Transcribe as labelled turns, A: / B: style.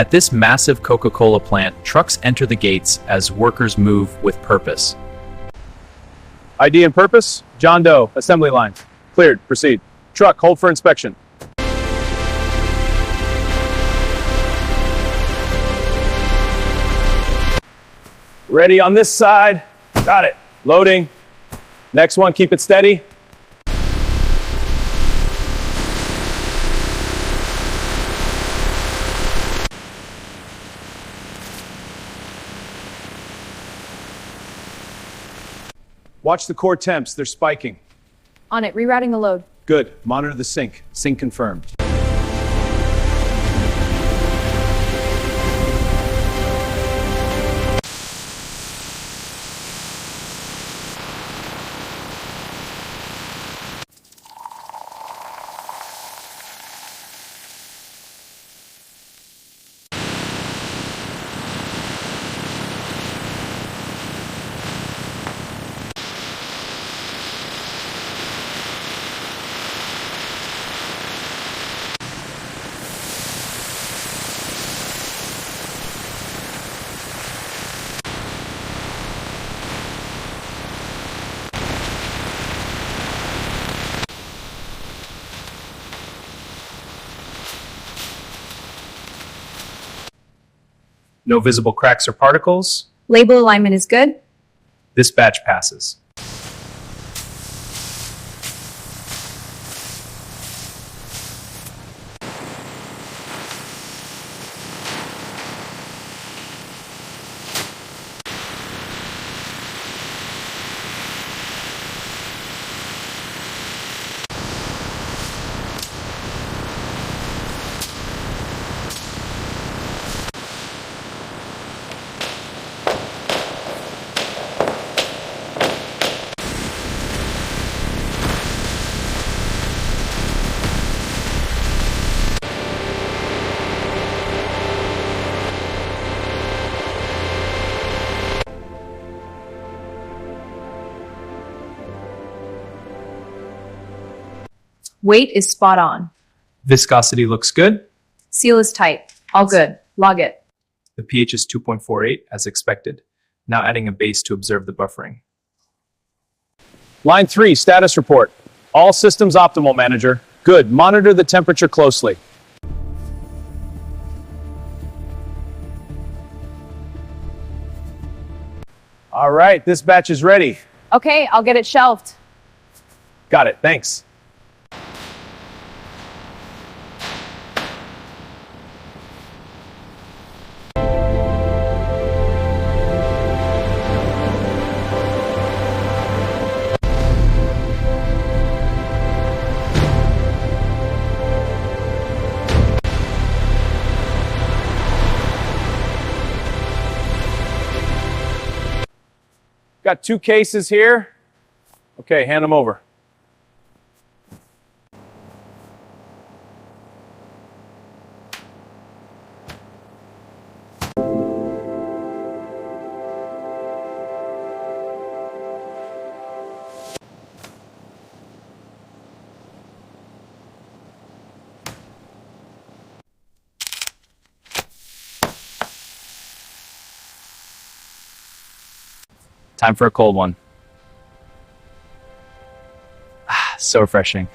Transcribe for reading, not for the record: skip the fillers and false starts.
A: At this massive Coca-Cola plant, trucks enter the gates as workers move with purpose.
B: ID and purpose, John Doe, assembly line. Cleared, proceed. Truck, hold for inspection. Ready on this side. Got it. Loading. Next one, keep it steady. Watch the core temps, they're spiking.
C: On it, rerouting the load.
B: Good, monitor the sync. Sync confirmed.
A: No visible cracks or particles.
C: Label alignment is good.
A: This batch passes.
C: Weight is spot on.
A: Viscosity looks good.
C: Seal is tight. All good. Log it.
A: The pH is 2.48 as expected. Now adding a base to observe the buffering.
B: Line 3, status report. All systems optimal, manager. Good, monitor the temperature closely. All right, this batch is ready.
C: Okay, I'll get it shelved.
B: Got it, thanks. Got 2 cases here. Okay, hand them over.
A: Time for a cold one. So refreshing.